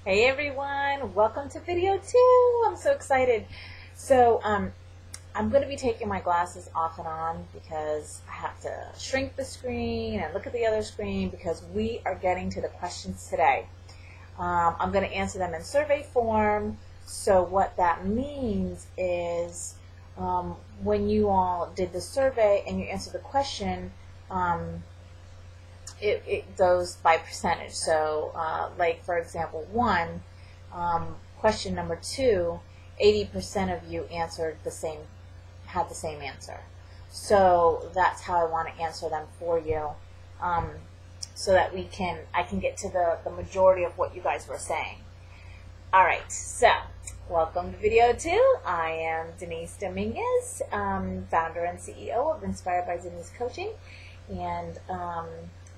Hey everyone, welcome to video 2. I'm so excited. So I'm going to be taking my glasses off and on because I have to shrink the screen and look at the other screen because we are getting to the questions today. I'm going to answer them in survey form. So what that means is when you all did the survey and you answered the question, it goes by percentage. So, like for example, question number 2, 80% of you answered had the same answer. So that's how I want to answer them for you, so that I can get to the majority of what you guys were saying. All right, so welcome to video 2. I am Denise Dominguez, founder and CEO of Inspired by Denise Coaching, and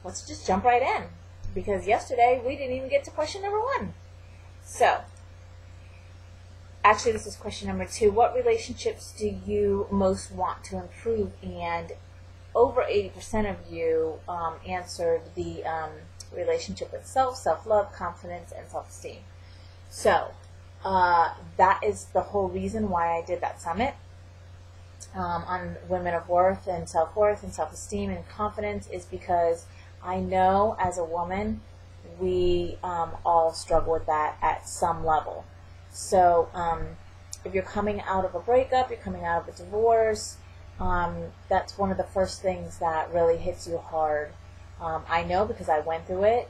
let's just jump right in, because yesterday we didn't even get to question number 1. So, actually this is question number 2. What relationships do you most want to improve? And over 80% of you answered the relationship with self-love, confidence, and self-esteem. So, that is the whole reason why I did that summit on women of worth and self-esteem and confidence, is because I know as a woman, we all struggle with that at some level. So if you're coming out of a breakup, you're coming out of a divorce, that's one of the first things that really hits you hard. I know because I went through it.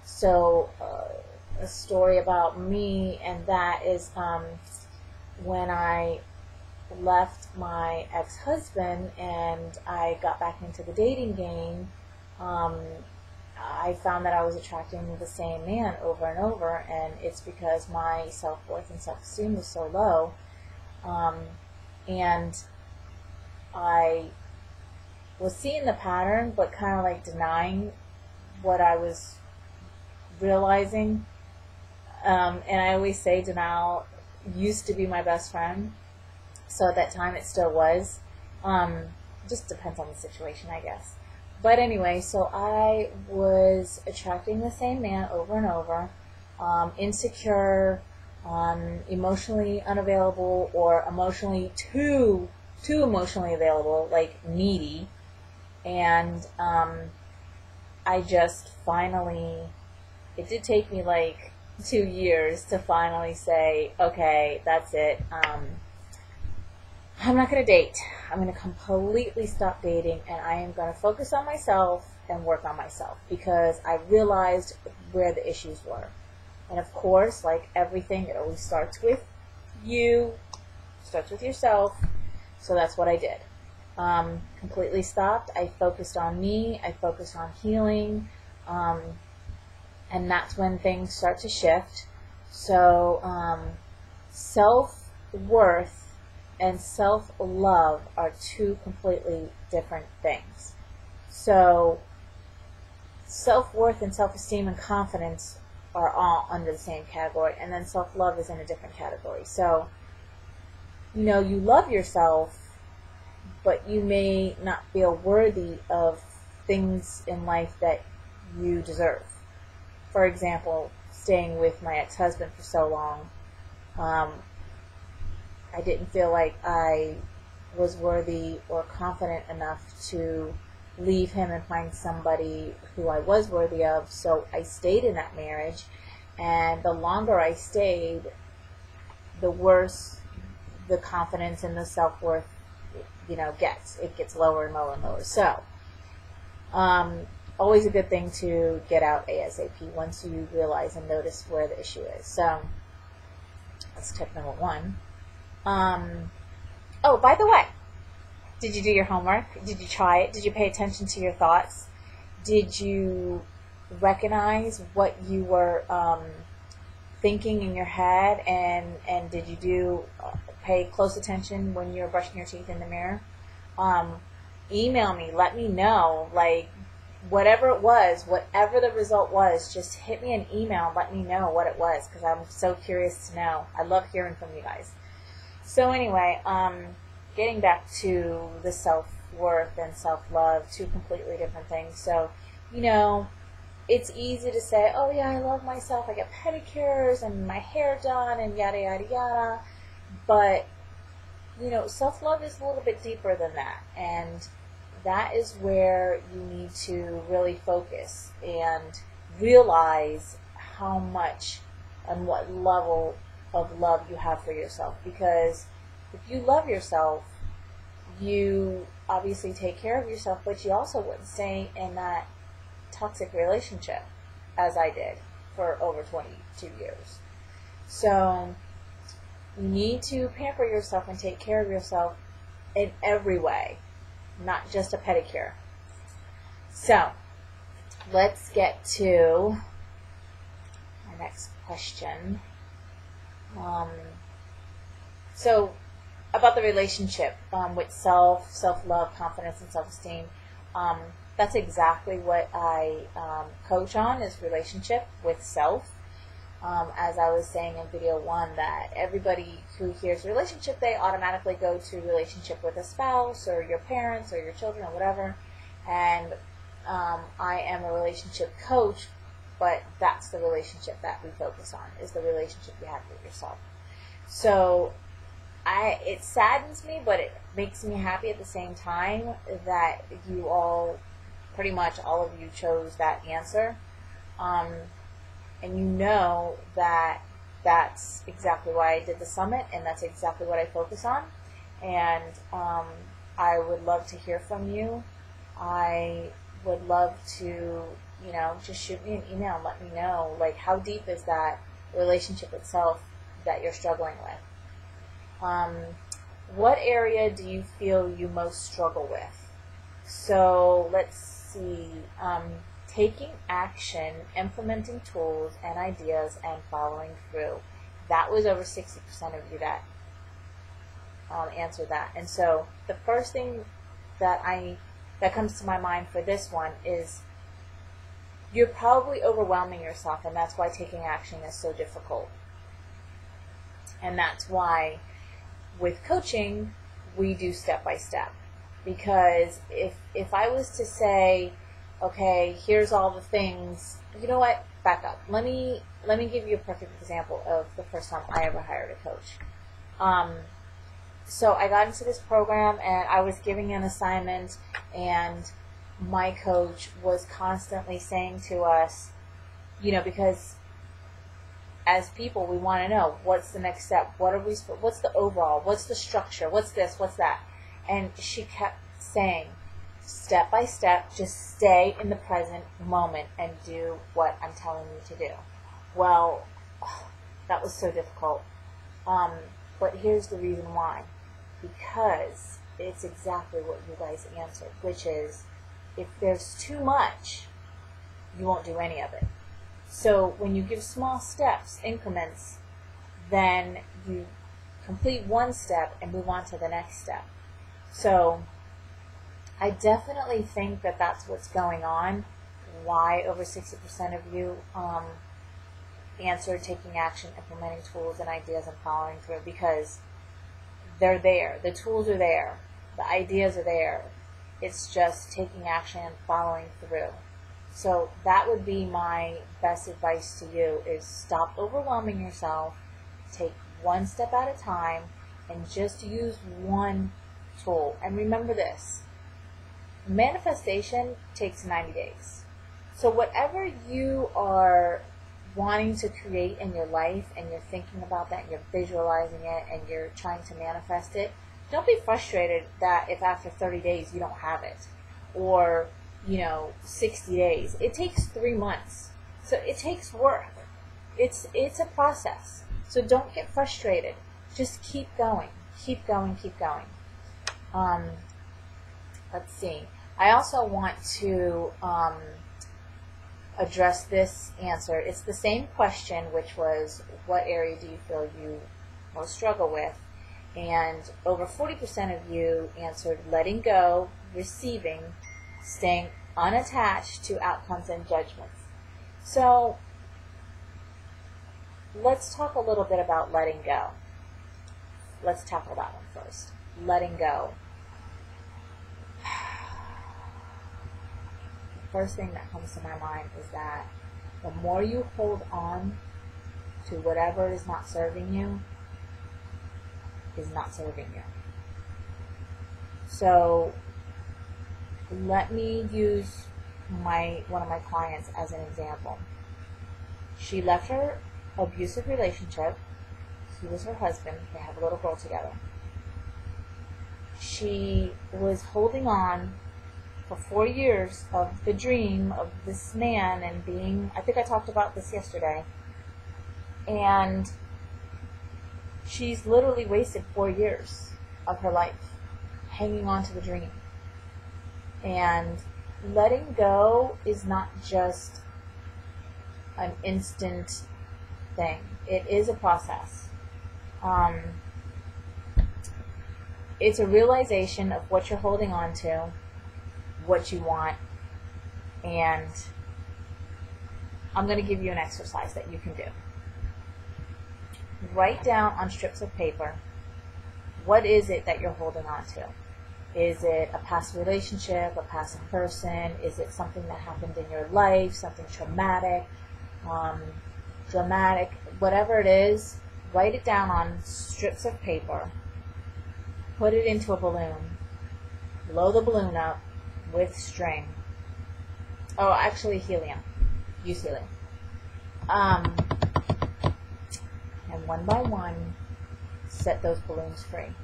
So a story about me, and that is when I left my ex-husband and I got back into the dating game, I found that I was attracting the same man over and over, and it's because my self-worth and self-esteem was so low, and I was seeing the pattern but kind of like denying what I was realizing, and I always say denial used to be my best friend, so at that time it still was. Just depends on the situation, I guess. But anyway, so I was attracting the same man over and over, insecure, emotionally unavailable, or emotionally too emotionally available, like needy. And I just finally, it did take me like 2 years to finally say, okay, that's it. I'm not going to date. I'm going to completely stop dating, and I am going to focus on myself and work on myself, because I realized where the issues were. And of course, like everything, it always starts with you, starts with yourself. So that's what I did. Completely stopped. I focused on me. I focused on healing. And that's when things start to shift. So self-worth and self-love are two completely different things. So self-worth and self-esteem and confidence are all under the same category, and then self-love is in a different category. So, you know, you love yourself, but you may not feel worthy of things in life that you deserve. For example, staying with my ex-husband for so long, I didn't feel like I was worthy or confident enough to leave him and find somebody who I was worthy of, so I stayed in that marriage, and the longer I stayed, the worse the confidence and the self-worth, gets. It gets lower and lower and lower. So, always a good thing to get out ASAP once you realize and notice where the issue is. So, that's tip number 1. Oh, by the way, did you do your homework? Did you try it? Did you pay attention to your thoughts? Did you recognize what you were thinking in your head? And did you pay close attention when you were brushing your teeth in the mirror? Email me. Let me know. Like, whatever it was, whatever the result was, just hit me an email. Let me know what it was, because I'm so curious to know. I love hearing from you guys. So anyway, getting back to the self-worth and self-love, two completely different things. So, it's easy to say, oh yeah, I love myself, I get pedicures and my hair done and yada yada yada, but self-love is a little bit deeper than that, and that is where you need to really focus and realize how much and what level of love you have for yourself. Because if you love yourself, you obviously take care of yourself, but you also wouldn't stay in that toxic relationship as I did for over 22 years. So you need to pamper yourself and take care of yourself in every way, not just a pedicure. So let's get to our next question. So about the relationship with self-love, confidence, and self-esteem. That's exactly what I coach on, is relationship with self. As I was saying in video 1, that everybody who hears relationship, they automatically go to relationship with a spouse or your parents or your children or whatever. And I am a relationship coach, but that's the relationship that we focus on, is the relationship you have with yourself. So it saddens me, but it makes me happy at the same time that you all, pretty much all of you, chose that answer. And you know that that's exactly why I did the summit, and that's exactly what I focus on. And I would love to hear from you. I would love to, just shoot me an email and let me know, like, how deep is that relationship itself that you're struggling with. What area do you feel you most struggle with? So let's see. Taking action, implementing tools and ideas, and following through. That was over 60% of you that answered that. And so the first thing that comes to my mind for this one is you're probably overwhelming yourself, and that's why taking action is so difficult. And that's why with coaching we do step by step. Because if I was to say, okay, here's all the things, you know what, back up. Let me give you a perfect example of the first time I ever hired a coach. So I got into this program, and I was giving an assignment, and my coach was constantly saying to us, because as people, we want to know, what's the next step? What's the overall? What's the structure? What's this? What's that? And she kept saying, step by step, just stay in the present moment and do what I'm telling you to do. Well, that was so difficult. But here's the reason why. Because it's exactly what you guys answered, which is, if there's too much, you won't do any of it. So when you give small steps, increments, then you complete one step and move on to the next step. So I definitely think that that's what's going on, why over 60% of you answered taking action, implementing tools and ideas, and following through, because they're there. The tools are there. The ideas are there. It's just taking action and following through. So that would be my best advice to you, is stop overwhelming yourself, take one step at a time, and just use one tool. And remember this, manifestation takes 90 days. So whatever you are wanting to create in your life, and you're thinking about that, and you're visualizing it, and you're trying to manifest it, don't be frustrated that if after 30 days you don't have it, or 60 days. It takes 3 months. So it takes work. It's a process. So don't get frustrated. Just keep going. Keep going, keep going. Let's see. I also want to address this answer. It's the same question, which was, what area do you feel you most struggle with? And over 40% of you answered letting go, receiving, staying unattached to outcomes and judgments. So let's talk a little bit about letting go. Let's tackle that one first. Letting go. first thing that comes to my mind is that the more you hold on to whatever is not serving you, is not serving you. So let me use one of my clients as an example. She left her abusive relationship. He was her husband. They have a little girl together. She was holding on for 4 years of the dream of this man and being, I think I talked about this yesterday, and she's literally wasted 4 years of her life hanging on to the dream. And letting go is not just an instant thing. It is a process. It's a realization of what you're holding on to, what you want, and I'm going to give you an exercise that you can do. Write down on strips of paper, what is it that you're holding on to? Is it a past relationship, a past person? Is it something that happened in your life, something traumatic, dramatic, whatever it is? Write it down on strips of paper. Put it into a balloon. Blow the balloon up with string. Oh, actually helium. Use helium. And one by one, set those balloons free.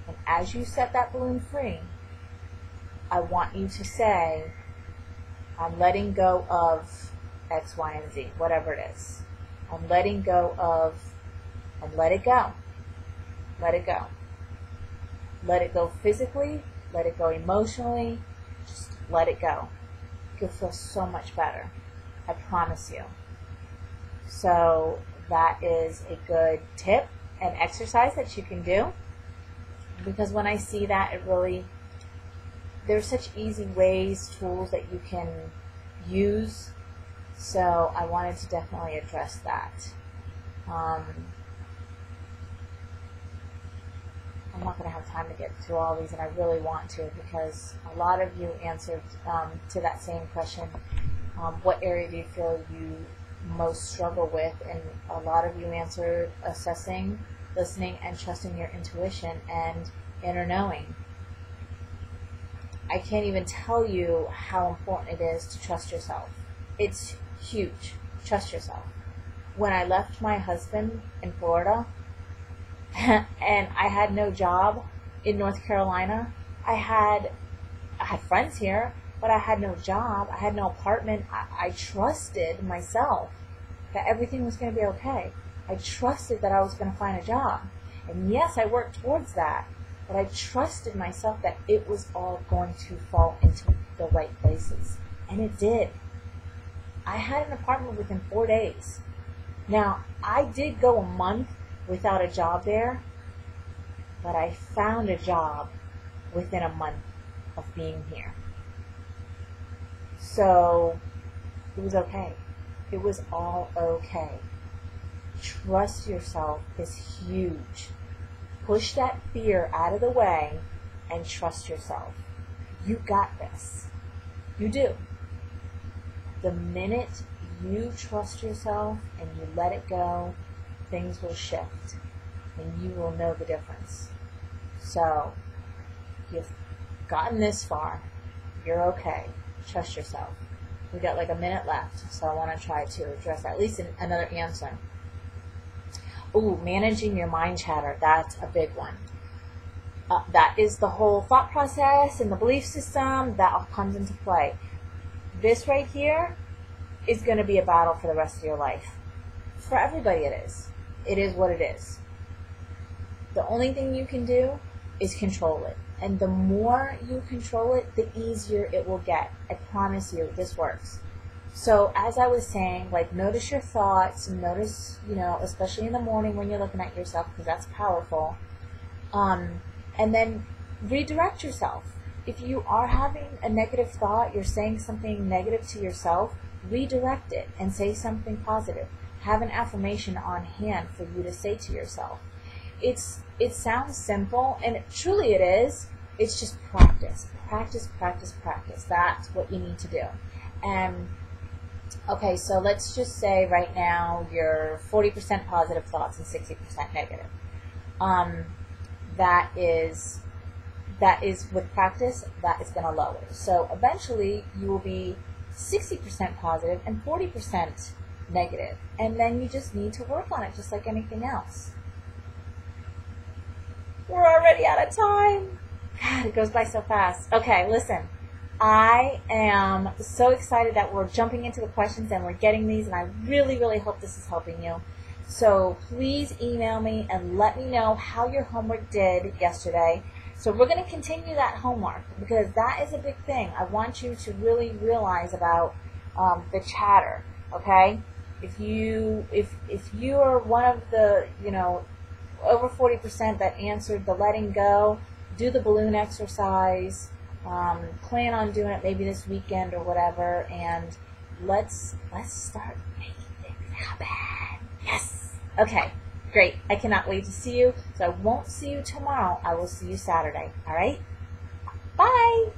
And as you set that balloon free, I want you to say, I'm letting go of X, Y, and Z, whatever it is. I'm letting go of, and let it go. Let it go. Let it go physically, let it go emotionally, just let it go. You'll feel so much better. I promise you. So that is a good tip and exercise that you can do. Because when I see that, it really, there's such easy ways, tools that you can use. So I wanted to definitely address that. I'm not going to have time to get through all these, and I really want to, because a lot of you answered to that same question, what area do you feel you most struggle with? And a lot of you answered assessing, listening, and trusting your intuition and inner knowing. I can't even tell you how important it is to trust yourself. It's huge. Trust yourself. When I left my husband in Florida, and I had no job in North Carolina. I had friends here, but I had no job. I had no apartment. I trusted myself that everything was going to be okay. I trusted that I was going to find a job. And yes, I worked towards that, but I trusted myself that it was all going to fall into the right places. And it did. I had an apartment within 4 days. Now, I did go a month without a job there, but I found a job within a month of being here. So it was okay. It was all okay. Trust yourself is huge. Push that fear out of the way and trust yourself. You got this. You do. The minute you trust yourself and you let it go, things will shift, and you will know the difference. So, you've gotten this far. You're okay. Trust yourself. We got like a minute left, so I want to try to address at least another answer. Ooh, managing your mind chatter. That's a big one. That is the whole thought process and the belief system that all comes into play. This right here is going to be a battle for the rest of your life. For everybody it is. It is what it is. The only thing you can do is control it. And the more you control it, the easier it will get. I promise you, this works. So as I was saying, like, notice your thoughts, notice, especially in the morning when you're looking at yourself, because that's powerful. And then redirect yourself. If you are having a negative thought, you're saying something negative to yourself, redirect it and say something positive. Have an affirmation on hand for you to say to yourself. It sounds simple, and truly it is. It's just practice. Practice, practice, practice. That's what you need to do. And okay, so let's just say right now you're 40% positive thoughts and 60% negative. That is with practice, that is going to lower. So eventually you will be 60% positive and 40% negative. And then you just need to work on it just like anything else. We're already out of time. God, it goes by so fast. Okay, listen. I am so excited that we're jumping into the questions and we're getting these, and I really, really hope this is helping you. So please email me and let me know how your homework did yesterday. So we're going to continue that homework because that is a big thing. I want you to really realize about the chatter, okay? If you are one of the, over 40% that answered the letting go, do the balloon exercise. Plan on doing it maybe this weekend or whatever, and let's start making things happen. Yes. Okay. Great. I cannot wait to see you. So I won't see you tomorrow. I will see you Saturday. All right. Bye.